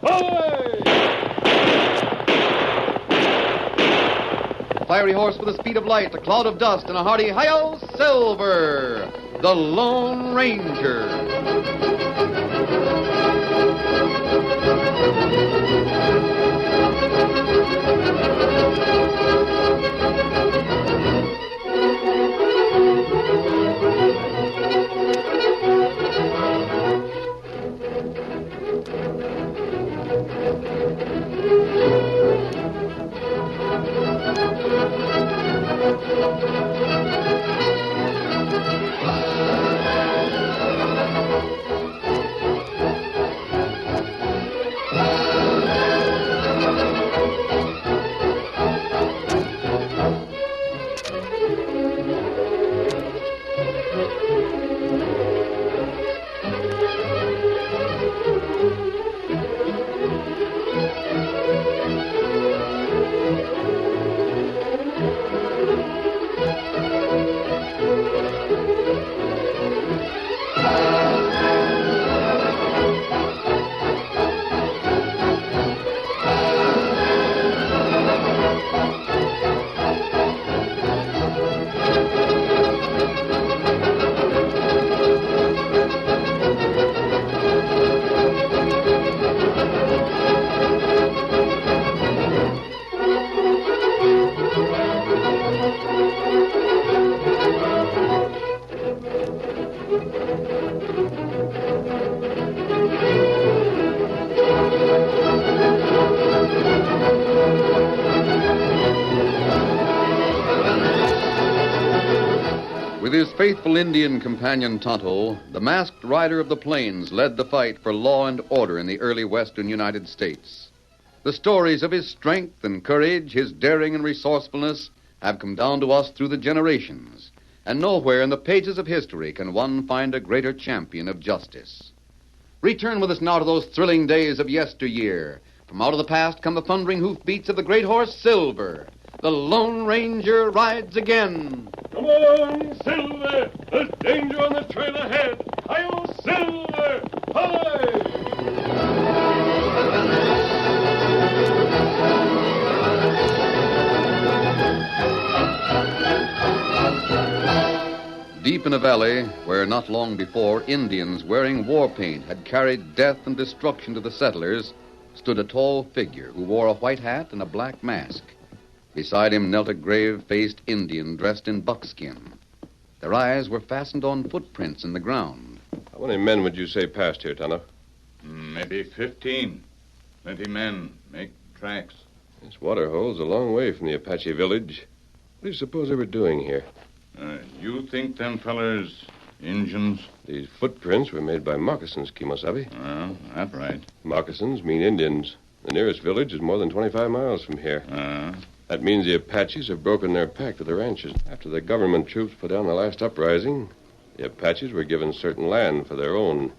Away! Fiery horse with the speed of light, a cloud of dust, and a hearty hi-yo, Silver, the Lone Ranger. With his faithful Indian companion Tonto, the masked rider of the plains led the fight for law and order in the early western United States. The stories of his strength and courage, his daring and resourcefulness, have come down to us through the generations, and nowhere in the pages of history can one find a greater champion of justice. Return with us now to those thrilling days of yesteryear. From out of the past come the thundering hoofbeats of the great horse Silver. The Lone Ranger rides again. Come on, Silver! There's danger on the trail ahead. Hi-yo, Silver! Hi! Deep in a valley where not long before Indians wearing war paint had carried death and destruction to the settlers, stood a tall figure who wore a white hat and a black mask. Beside him knelt a grave-faced Indian dressed in buckskin. Their eyes were fastened on footprints in the ground. How many men would you say passed here, Tonto? Maybe 15. Plenty men. Make tracks. This water hole's a long way from the Apache village. What do you suppose they were doing here? You think them fellers Injuns? These footprints were made by moccasins, Kimosabe. That's right. Moccasins mean Indians. The nearest village is more than 25 miles from here. That means the Apaches have broken their pact with the ranchers. After the government troops put down the last uprising, the Apaches were given certain land for their own.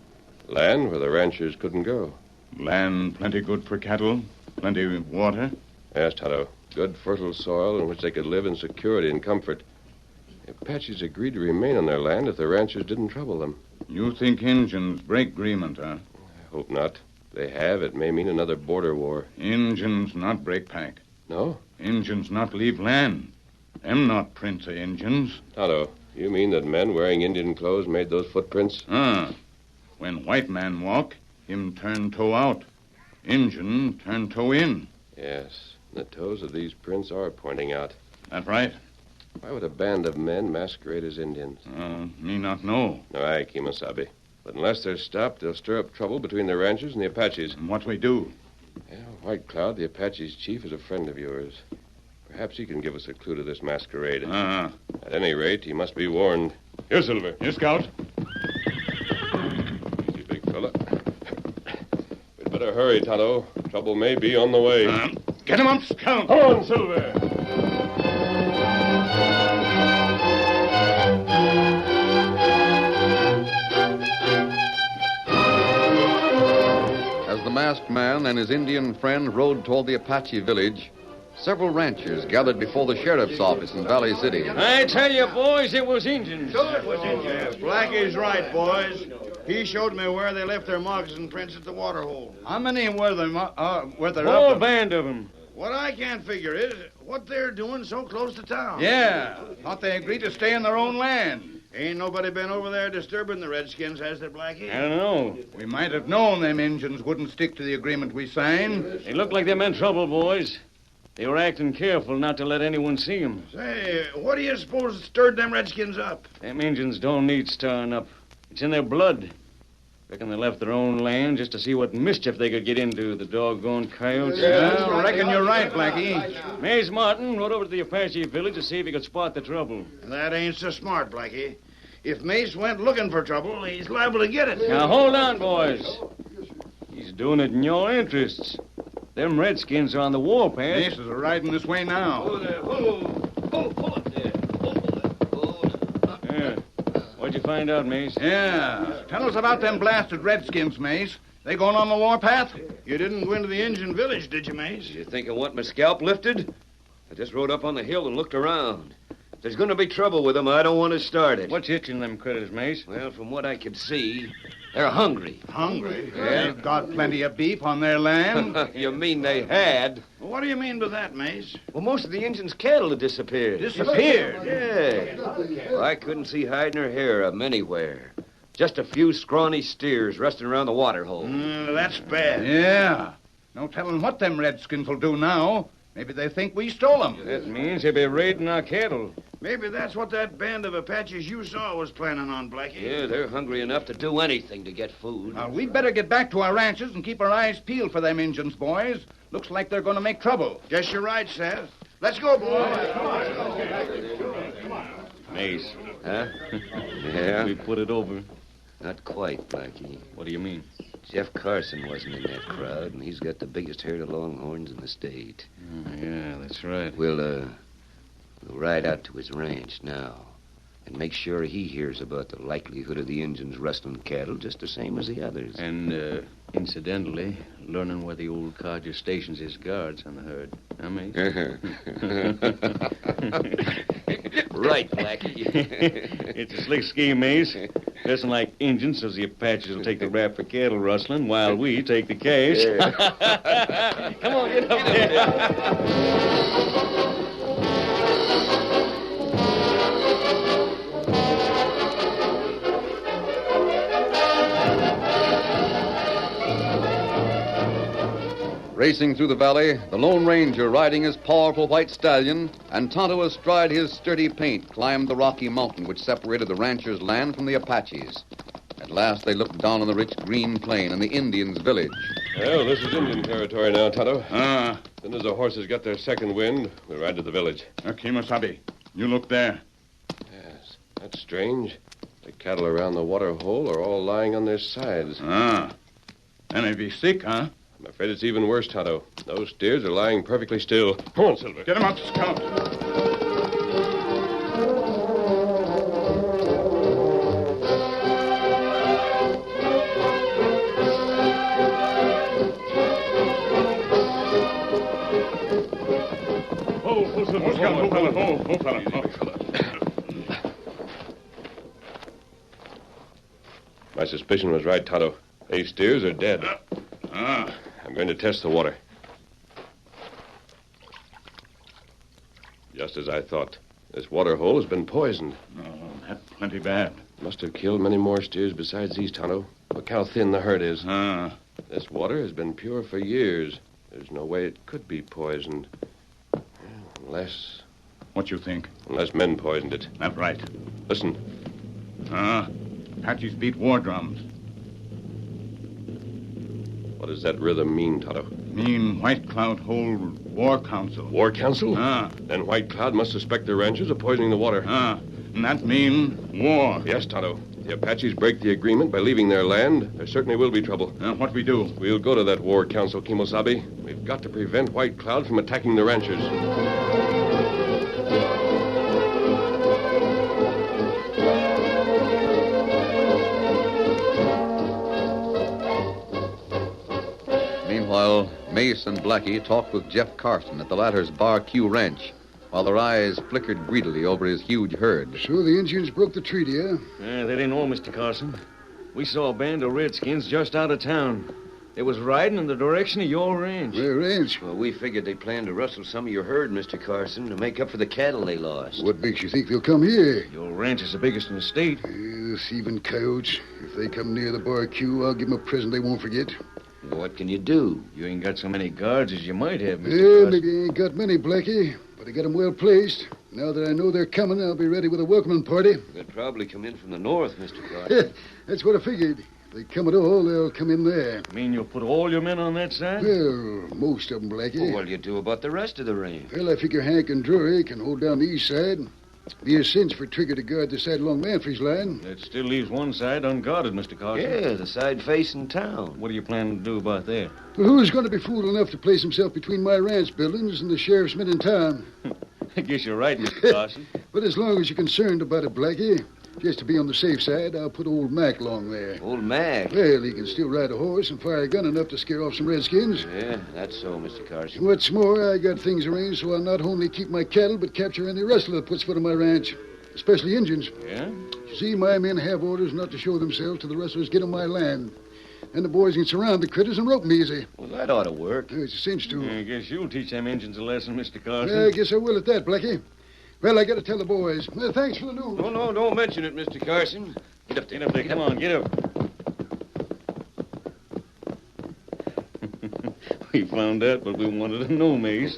Land where the ranchers couldn't go. Land plenty good for cattle? Plenty water? Yes, Tonto. Good fertile soil in which they could live in security and comfort. The Apaches agreed to remain on their land if the ranchers didn't trouble them. You think Injuns break agreement, huh? I hope not. If they have, it may mean another border war. Injuns not break pack. No? Injuns not leave land. Them not prints of Injuns. Tonto, you mean that men wearing Indian clothes made those footprints? When white man walk, him turn toe out. Injun turn toe in. Yes, the toes of these prints are pointing out. That right? Why would a band of men masquerade as Indians? Me not know. Aye, Kimosabe. But unless they're stopped, they'll stir up trouble between the ranchers and the Apaches. And what we do? Yeah, White Cloud, the Apache's chief, is a friend of yours. Perhaps he can give us a clue to this masquerade. At any rate, he must be warned. Here, Silver. Here, Scout. Easy, big fella. We'd better hurry, Tonto. Trouble may be on the way. Get him up, Scout. Come on, Silver. As the masked man and his Indian friend rode toward the Apache village, several ranchers gathered before the sheriff's office in Valley City. I tell you, boys, it was Injuns. Sure it was Injuns. Blackie's right, boys. He showed me where they left their moccasin prints at the water hole. How many were there? Were there Whole up? band of them. What I can't figure is what they're doing so close to town. Yeah. Thought they agreed to stay in their own land. Ain't nobody been over there disturbing the Redskins, has there, Blackie? I don't know. We might have known them Injuns wouldn't stick to the agreement we signed. They looked like they meant trouble, boys. They were acting careful not to let anyone see them. Say, what do you suppose stirred them Redskins up? Them Injuns don't need stirring up. It's in their blood. Reckon they left their own land just to see what mischief they could get into, the doggone coyotes. Well, I reckon you're right, Blackie. Maze Martin rode over to the Apache village to see if he could spot the trouble. That ain't so smart, Blackie. If Mace went looking for trouble, he's liable to get it. Now, hold on, boys. He's doing it in your interests. Them Redskins are on the warpath. Mace is riding this way now. Yeah. What'd you find out, Mace? Yeah. Tell us about them blasted Redskins, Mace. They going on the warpath? You didn't go into the Indian village, did you, Mace? You think I want my scalp lifted? I just rode up on the hill and looked around. If there's going to be trouble with them, I don't want to start it. What's itching them critters, Mace? Well, from what I could see, they're hungry. Hungry? They've got plenty of beef on their land. You mean they had? Well, what do you mean by that, Mace? Well, most of the Indians' cattle had disappeared. Disappeared? Yeah. Well, I couldn't see hide nor hair of them anywhere. Just a few scrawny steers rusting around the water hole. That's bad. Yeah. No telling what them Redskins will do now. Maybe they think we stole them. That means they'll be raiding our cattle. Maybe that's what that band of Apaches you saw was planning on, Blackie. Yeah, they're hungry enough to do anything to get food. Now, we'd better get back to our ranches and keep our eyes peeled for them Injuns, boys. Looks like they're going to make trouble. Guess you're right, Seth. Let's go, boys. Mace. Huh? Yeah? We put it over. Not quite, Blackie. What do you mean? Jeff Carson wasn't in that crowd, and he's got the biggest herd of longhorns in the state. Yeah, that's right. We'll ride out to his ranch now and make sure he hears about the likelihood of the Injuns rustling cattle just the same as the others. And, incidentally, learning where the old codger stations his guards on the herd. Huh, Mace? Right, Blackie. It's a slick scheme, Mace. Dressing like Injuns so the Apaches will take the rap for cattle rustling while we take the cash. Come on, get up there. Racing through the valley, the Lone Ranger riding his powerful white stallion, and Tonto astride his sturdy paint climbed the rocky mountain which separated the rancher's land from the Apaches. At last they looked down on the rich green plain and the Indians' village. Well, this is Indian territory now, Tonto. Ah, As soon as the horses got their second wind, we ride to the village. Kemosabe, you look there. Yes, that's strange. The cattle around the water hole are all lying on their sides. Ah. They may be sick, huh? I'm afraid it's even worse, Tonto. Those steers are lying perfectly still. Come on, Silver. Get him up, Scout. Oh, Silver, fella. My suspicion was right, Tonto. These steers are dead. Ah. I'm going to test the water. Just as I thought. This water hole has been poisoned. Oh, that's plenty bad. Must have killed many more steers besides these, Tonto. Look how thin the herd is. Ah. This water has been pure for years. There's no way it could be poisoned. Unless What you think? men poisoned it. That's right. Listen. Ah. Apaches beat war drums. What does that rhythm mean, Tonto? Mean White Cloud hold war council. War council? Ah. Then White Cloud must suspect the ranchers of poisoning the water. Ah. And that mean war. Yes, Tonto. If the Apaches break the agreement by leaving their land, there certainly will be trouble. What we do? We'll go to that war council, Kemosabe. We've got to prevent White Cloud from attacking the ranchers. Meanwhile, Mace and Blackie talked with Jeff Carson at the latter's Bar Q ranch, while their eyes flickered greedily over his huge herd. So the Indians broke the treaty, huh? They didn't know, Mr. Carson. We saw a band of redskins just out of town. They was riding in the direction of your ranch. Their ranch? Well, we figured they planned to rustle some of your herd, Mr. Carson, to make up for the cattle they lost. What makes you think they'll come here? Your ranch is the biggest in the state. The thieving coyotes. If they come near the Bar Q, I'll give them a present they won't forget. What can you do? You ain't got so many guards as you might have, Mr. Yeah, Carson. maybe I ain't got many, Blackie, but I got them well placed. Now that I know they're coming, I'll be ready with a welcoming party. They'll probably come in from the north, Mr. Carson. That's what I figured. If they come at all, they'll come in there. Mean you'll put all your men on that side? Well, most of them, Blackie. Well, what'll you do about the rest of the range? Well, I figure Hank and Drury can hold down the east side. Be a cinch for Trigger to guard the side along Manfrey's line. That still leaves one side unguarded, Mr. Carson. Yeah, the side facing town. What do you plan to do about that? Well, who's going to be fool enough to place himself between my ranch buildings and the sheriff's men in town? I guess you're right, Mr. Carson. But as long as you're concerned about it, Blackie, just to be on the safe side, I'll put old Mac along there. Old Mac? Well, he can still ride a horse and fire a gun enough to scare off some redskins. Yeah, that's so, Mr. Carson. What's more, I got things arranged so I'll not only keep my cattle, but capture any rustler that puts foot on my ranch. Especially Indians. Yeah? You see, my men have orders not to show themselves till the rustlers get on my land. Then the boys can surround the critters and rope 'em easy. Well, that ought to work. It's a cinch, too. I guess you'll teach them Injuns a lesson, Mr. Carson. I guess I will at that, Blackie. Well, I got to tell the boys. Thanks for the news. No, don't mention it, Mr. Carson. Get up there. Get up there. Come on, get up. We found out what we wanted to know, Mace.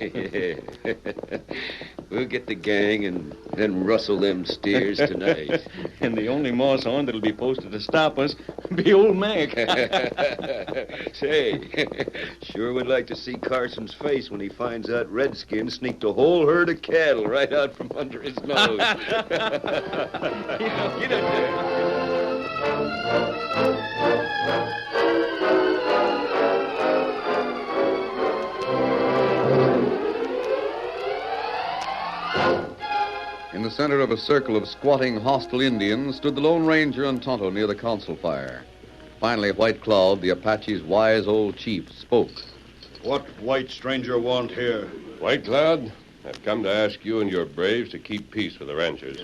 We'll get the gang and then rustle them steers tonight. And the only moss horn that'll be posted to stop us be old Mac. Say, sure would like to see Carson's face when he finds out Redskins sneaked a whole herd of cattle right out from under his nose. Get up there. In the center of a circle of squatting, hostile Indians stood the Lone Ranger and Tonto near the council fire. Finally, White Cloud, the Apache's wise old chief, spoke. What white stranger want here? White Cloud, I've come to ask you and your braves to keep peace with the ranchers.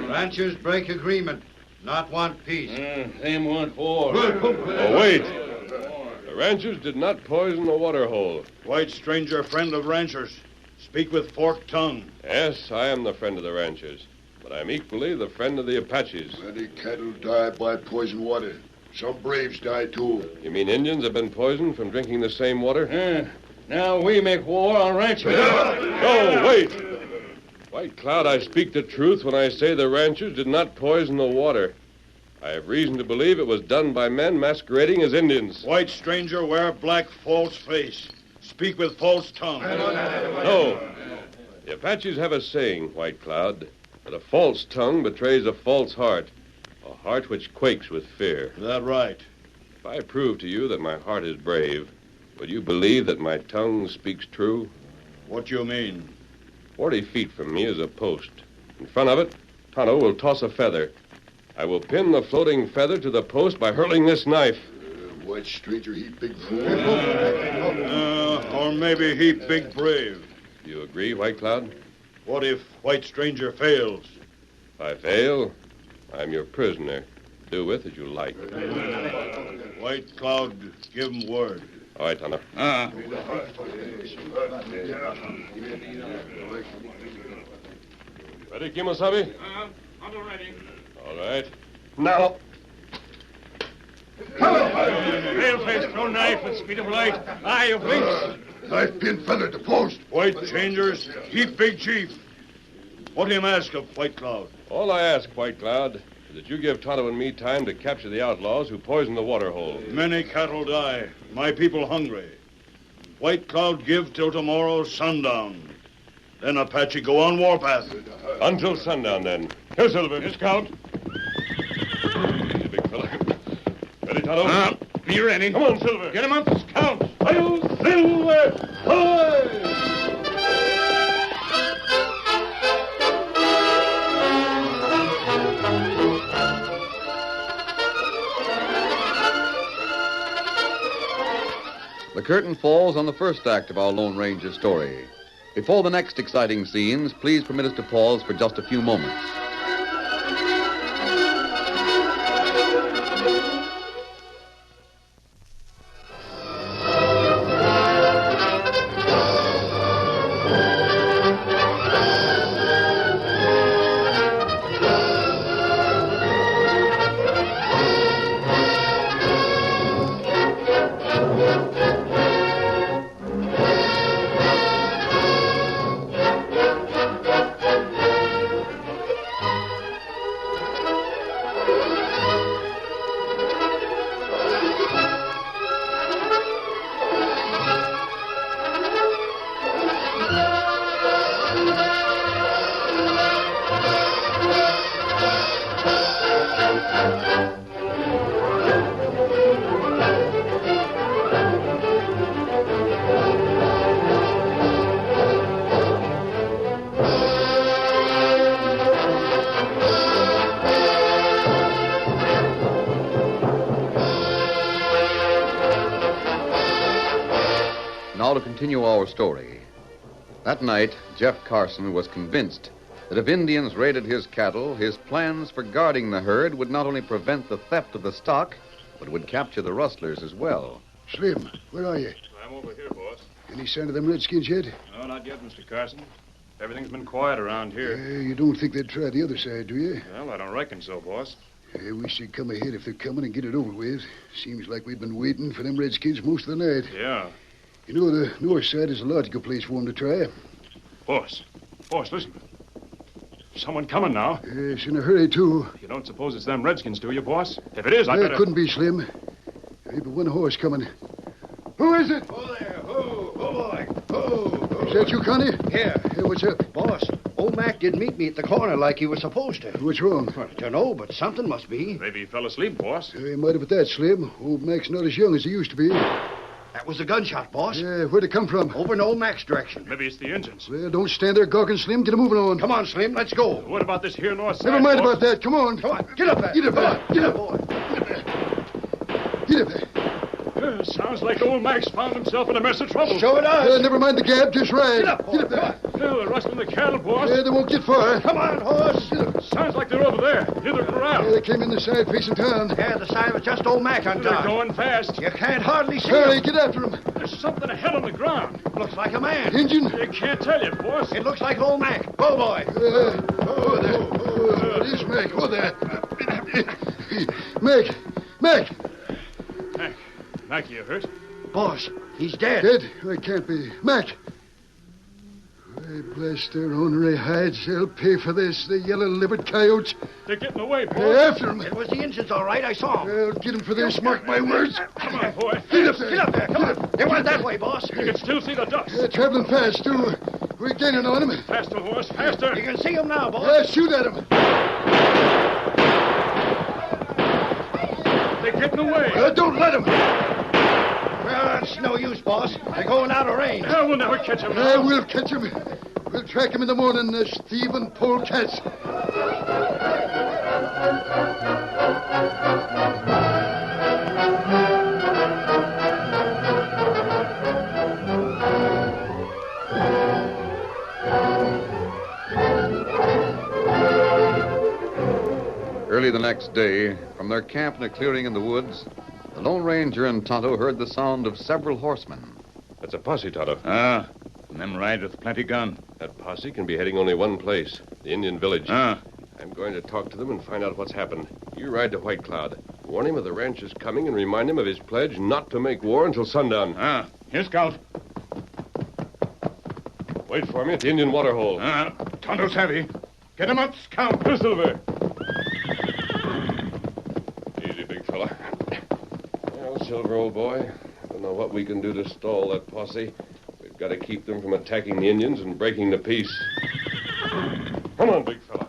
Ranchers break agreement, not want peace. Them want war. Oh, wait. The ranchers did not poison the water hole. White stranger, friend of ranchers. Speak with forked tongue. Yes, I am the friend of the ranchers, but I'm equally the friend of the Apaches. Many cattle die by poison water. Some braves die, too. You mean Indians have been poisoned from drinking the same water? Now we make war on ranchers. No, wait! White Cloud, I speak the truth when I say the ranchers did not poison the water. I have reason to believe it was done by men masquerading as Indians. White stranger, wear black false face. Speak with false tongue. No. The Apaches have a saying, White Cloud, that a false tongue betrays a false heart, a heart which quakes with fear. That right. If I prove to you that my heart is brave, would you believe that my tongue speaks true? What you mean? 40 feet from me is a post. In front of it, Tonto will toss a feather. I will pin the floating feather to the post by hurling this knife. White stranger, he big fool. Or maybe he big brave. Do you agree, White Cloud? What if white stranger fails? If I fail, I'm your prisoner. Do with as you like. White Cloud, give him word. All right, Tonto. Ready, Kimosabe? I'm ready. All right. Now. Paleface, throw knife at speed of light. Aye, you please. Knife pin feather to post. White changers, he big chief. What him ask of White Cloud? All I ask, White Cloud, is that you give Tonto and me time to capture the outlaws who poisoned the water hole. Many cattle die. My people hungry. White Cloud give till tomorrow sundown. Then Apache go on warpath. Until sundown, then. Here, Silver. Here, Scout. Easy, big fella. Ready, Tonto? Be ready. Come on, Silver. Get him up, Scout. Hi-yo, Silver! Hi! The curtain falls on the first act of our Lone Ranger story. Before the next exciting scenes, please permit us to pause for just a few moments. Now to continue our story. That night, Jeff Carson was convinced that if Indians raided his cattle, his plans for guarding the herd would not only prevent the theft of the stock, but would capture the rustlers as well. Slim, where are you? I'm over here, boss. Any sign of them redskins yet? No, not yet, Mr. Carson. Everything's been quiet around here. You don't think they'd try the other side, do you? Well, I don't reckon so, boss. We should come ahead if they're coming and get it over with. Seems like we've been waiting for them redskins most of the night. Yeah. You know, the north side is a logical place for them to try. Boss, listen. Someone coming now. Yes, in a hurry, too. You don't suppose it's them redskins, do you, boss? If it is, I That better... couldn't be, Slim. Maybe one horse coming. Who is it? Oh, there. Oh, boy. Oh. Is that you, Connie? Here. Hey, what's up? Boss, old Mac didn't meet me at the corner like he was supposed to. What's wrong? Don't know, but something must be. Maybe he fell asleep, boss. He might have at that, Slim. Old Mac's not as young as he used to be. That was a gunshot, boss. Yeah, where'd it come from? Over in old Mac's direction. Maybe it's the engines. Well, don't stand there gawking, Slim. Get a moving on. Come on, Slim, let's go. What about this here north side, Never mind boss? about that. Come on. Come on, get up there. Get up there. Get up, boy. Get up there. Sounds like old Max found himself in a mess of trouble. Sure does. Never mind the gap. Just ride. Get up, boy. Get up there. Well, they're rustling the cattle, boss. Yeah, they won't get far. Come on, horse. Sounds like they're over there, near the corral. Yeah, they came in the side facing town. Yeah, the sign was just old Mac on They're top. going fast. You can't hardly see Hurry, him. get after him. There's something ahead on the ground. Looks like a man. Engine. You can't tell you, boss. It looks like old Mac. Go, boy. Oh, there. Oh, it is Mac. Oh, there. Mac. Mac, you hurt? Boss, he's dead. Dead? It can't be. Mac. Why, bless their ornery hides. They'll pay for this, the yellow-livered coyotes. They're getting away, boss. After him. It was the Indians, all right. I saw him. They'll get him for this, mark my words. Come on, boy. Get up there. Get up there. Come on. They went that way, boss. You can still see the ducks. Traveling fast, too. We're gaining on him. Faster, horse, faster. You can see him now, boss. Shoot at him. They're getting away. Don't let him. Well, it's no use, boss. They're going out of range. We'll never catch them now. We'll catch him. We'll track him in the morning, thief and polecats. Early the next day, from their camp in a clearing in the woods, the Lone Ranger and Tonto heard the sound of several horsemen. That's a posse, Tonto. And them ride with plenty gun. That posse can be heading only one place, the Indian village. Ah. I'm going to talk to them and find out what's happened. You ride to White Cloud. Warn him of the rancher's coming and remind him of his pledge not to make war until sundown. Here, Scout. Wait for me at the Indian water hole. Tonto's heavy. Get him up, Scout. Here, Silver. Easy, big fella. Well, Silver, old boy, I don't know what we can do to stall that posse. We've got to keep them from attacking the Indians and breaking the peace. Come on, big fella.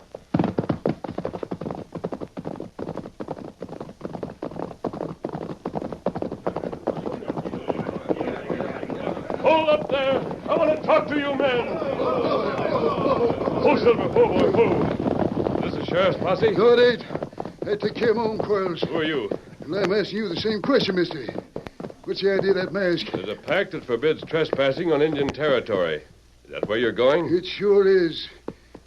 Hold up there. I want to talk to you men. Pull, Silver. Pull, boy, pull. This is Sheriff's posse? No, it ain't. I take care of my own quarrels. Who are you? And I'm asking you the same question, mister. What's the idea of that mask? There's a pact that forbids trespassing on Indian territory. Is that where you're going? It sure is.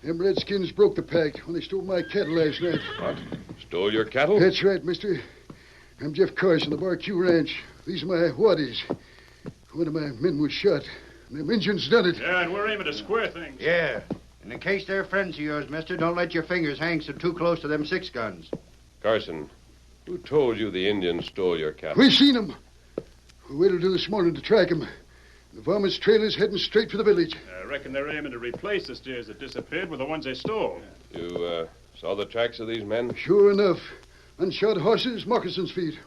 Them redskins broke the pact when they stole my cattle last night. What? Stole your cattle? That's right, mister. I'm Jeff Carson, the Bar Q Ranch. These are my waddies. One of my men was shot. Them Indians done it. Yeah, and we're aiming to square things. Yeah. And in case they're friends of yours, mister, don't let your fingers hang so too close to them 6 guns. Carson, who told you the Indians stole your cattle? We seen them. We waited till this morning to track them. The varmint's trailer's heading straight for the village. I reckon they're aiming to replace the steers that disappeared with the ones they stole. You, saw the tracks of these men? Sure enough. Unshod horses, moccasins' feet.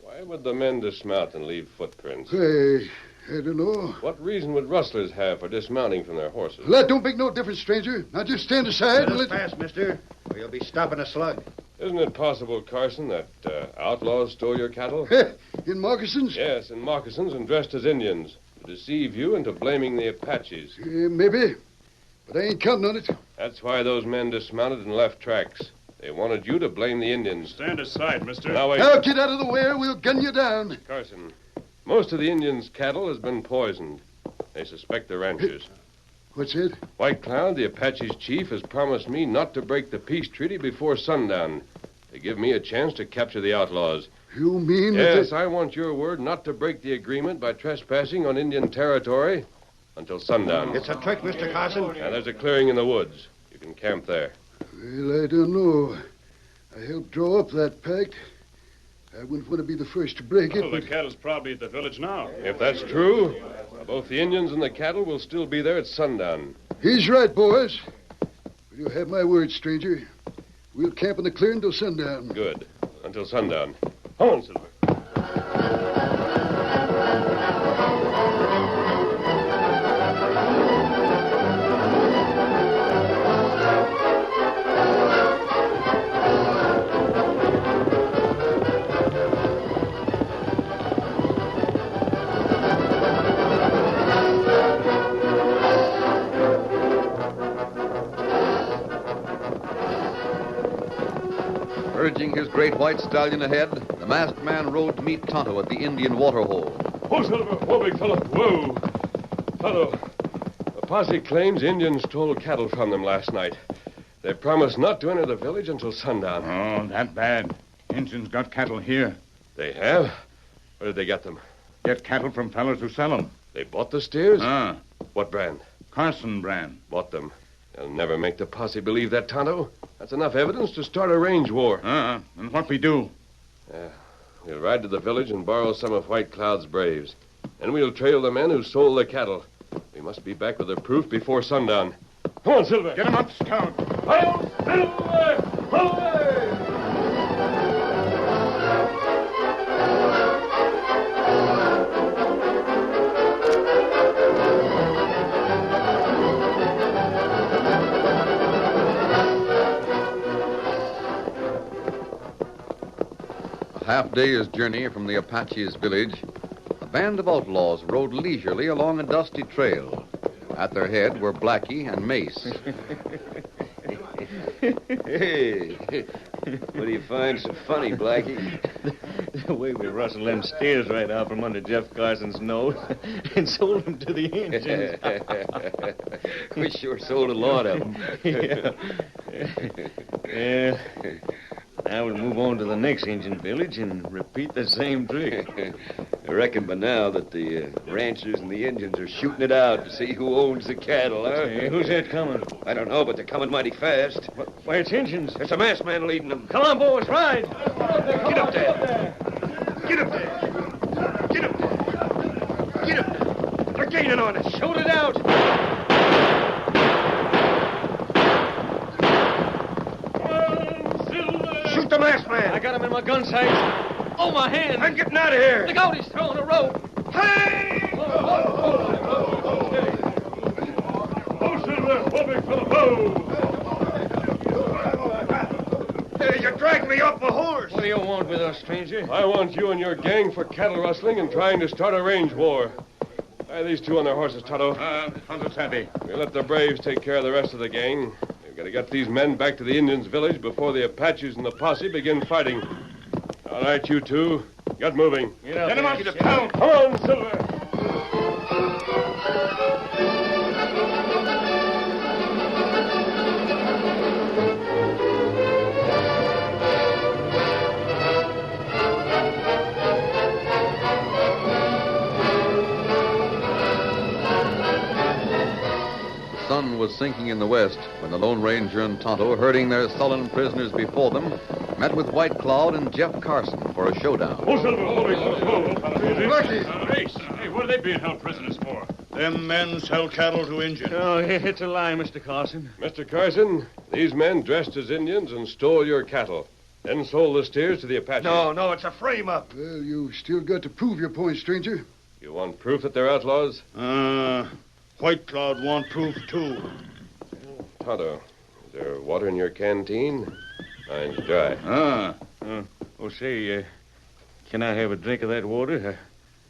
Why would the men dismount and leave footprints? Hey, I don't know. What reason would rustlers have for dismounting from their horses? That don't make no difference, stranger. Now just stand aside and Let us pass, mister, or you'll be stopping a slug. Isn't it possible, Carson, that outlaws stole your cattle? In moccasins? Yes, in moccasins and dressed as Indians. To deceive you into blaming the Apaches. Maybe. But I ain't counting on it. That's why those men dismounted and left tracks. They wanted you to blame the Indians. Stand aside, mister. Now, wait. Now get out of the way or we'll gun you down. Carson, most of the Indians' cattle has been poisoned. They suspect the ranchers. What's it? White Cloud, the Apaches' chief, has promised me not to break the peace treaty before sundown. They give me a chance to capture the outlaws. You mean Yes, that I want your word not to break the agreement by trespassing on Indian territory until sundown. It's a trick, Mr. Carson. Now, there's a clearing in the woods. You can camp there. Well, I don't know. I helped draw up that pact. I wouldn't want to be the first to break it. Well, the cattle's probably at the village now. If that's true, both the Indians and the cattle will still be there at sundown. He's right, boys. You have my word, stranger. We'll camp in the clearing till sundown. Good. Until sundown. Come on, Silver. Urging his great white stallion ahead, the masked man rode to meet Tonto at the Indian waterhole. Whoa, Silver. Whoa, big fellow. Whoa. Tonto, the posse claims Indians stole cattle from them last night. They promised not to enter the village until sundown. Oh, that bad. Indians got cattle here. They have? Where did they get them? Get cattle from fellows who sell them. They bought the steers? Ah, What brand? Carson brand. Bought them. They'll never make the posse believe that, Tonto. That's enough evidence to start a range war. And what we do? We'll ride to the village and borrow some of White Cloud's braves. Then we'll trail the men who sold the cattle. We must be back with the proof before sundown. Come on, Silver. Get him up, Scout. Hail, Silver! Away! A half-day's journey from the Apaches' village, a band of outlaws rode leisurely along a dusty trail. At their head were Blackie and Mace. Hey, what do you find so funny, Blackie? The way we rustled them steers right out from under Jeff Carson's nose and sold them to the Indians. We sure sold a lot of them. Yeah. Now we'll move on to the next Indian village and repeat the same trick. I reckon by now that the ranchers and the Indians are shooting it out to see who owns the cattle, huh? Hey, who's that coming? I don't know, but they're coming mighty fast. Why, it's Indians. There's a masked man leading them. Come on, boys, ride. Get up there. Get up there. Get up there. Get up there. They're gaining on us. Shoot it out. Shoot the masked man. I got him in my gun sights. Oh, my hand. I'm getting out of here. Look out, he's throwing a rope. Hey! Oh, Silver! Whoa, big fellow! Whoa! Hey, you dragged me off my horse. What do you want with us, stranger? I want you and your gang for cattle rustling and trying to start a range war. Tie these two on their horses, Tonto. Tonto Sandy. We'll let the braves take care of the rest of the gang. We've got to get these men back to the Indians' village before the Apaches and the posse begin fighting. All right, you two. Get moving. Get him out to town. Come on, Silver. The sun was sinking in the west when the Lone Ranger and Tonto, herding their sullen prisoners before them, met with White Cloud and Jeff Carson for a showdown. Oh, Silver, Hey, what are they being held prisoners for? Them men sell cattle to Indians. Oh, it's a lie, Mr. Carson. Mr. Carson, these men dressed as Indians and stole your cattle, then sold the steers to the Apaches. No, it's a frame-up. Well, you still got to prove your point, stranger. You want proof that they're outlaws? White Cloud want proof, too. Tonto, is there water in your canteen? Mine's dry. Say, can I have a drink of that water?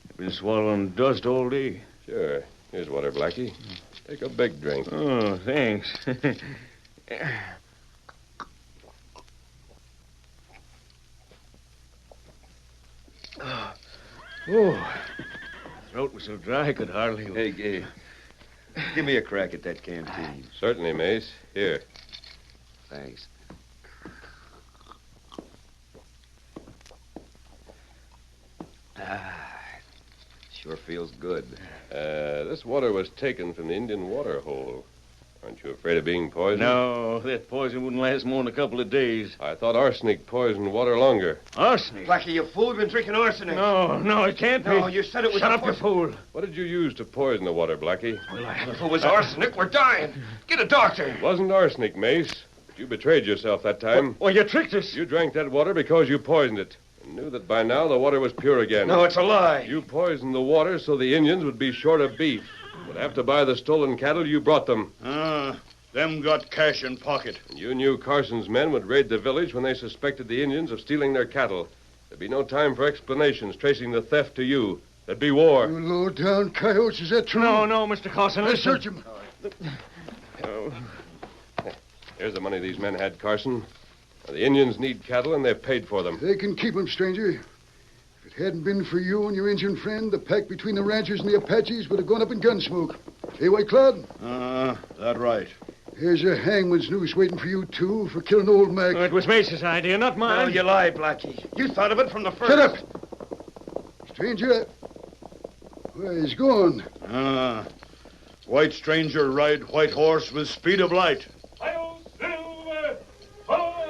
I've been swallowing dust all day. Sure. Here's water, Blackie. Take a big drink. Oh, thanks. Throat was so dry I could hardly... Hey, give me a crack at that canteen. Certainly, Mace. Here. Thanks. Sure feels good. This water was taken from the Indian water hole. Aren't you afraid of being poisoned? No, that poison wouldn't last more than a couple of days. I thought arsenic poisoned water longer. Arsenic? Blackie, you fool. You've been drinking arsenic. No, it can't be. No, you said it was... Shut up, you fool. What did you use to poison the water, Blackie? Well, If it was arsenic, we're dying. Get a doctor. It wasn't arsenic, Mace. But you betrayed yourself that time. Well, you tricked us. You drank that water because you poisoned it. And knew that by now the water was pure again. No, it's a lie. You poisoned the water so the Indians would be short of beef. Would have to buy the stolen cattle you brought them. Them got cash in pocket. And you knew Carson's men would raid the village when they suspected the Indians of stealing their cattle. There'd be no time for explanations tracing the theft to you. There'd be war. You low-down coyotes, is that true? No, Mr. Carson. Let's search him. Here's the money these men had, Carson. Now, the Indians need cattle, and they've paid for them. They can keep them, stranger. If it hadn't been for you and your Indian friend, the pact between the ranchers and the Apaches would have gone up in gunsmoke. Hey, White Cloud? That right. Here's a hangman's noose waiting for you, too, for killing old Mac. It was Mace's idea, not mine. No, you lie, Blackie. You thought of it from the first. Shut up! Stranger, where he's gone? White stranger ride white horse with speed of light. Hi-yo, Silver! Ahoy!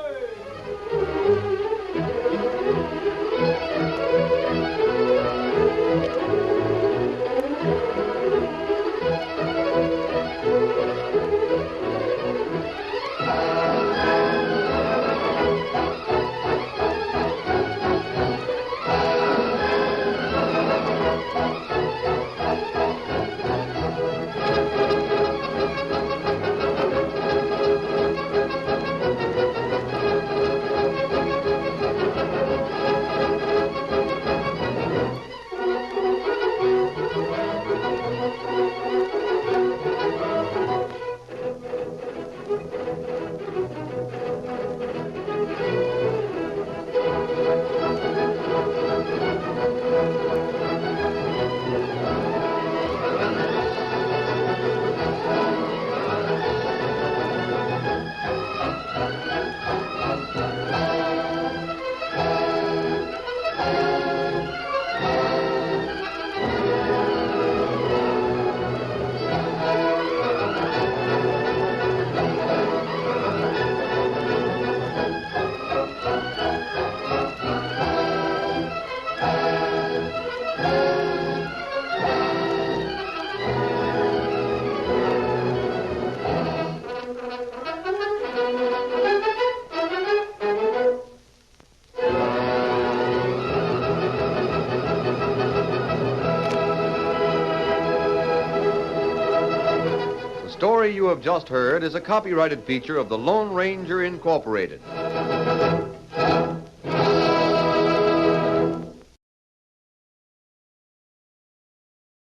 The story you have just heard is a copyrighted feature of the Lone Ranger Incorporated.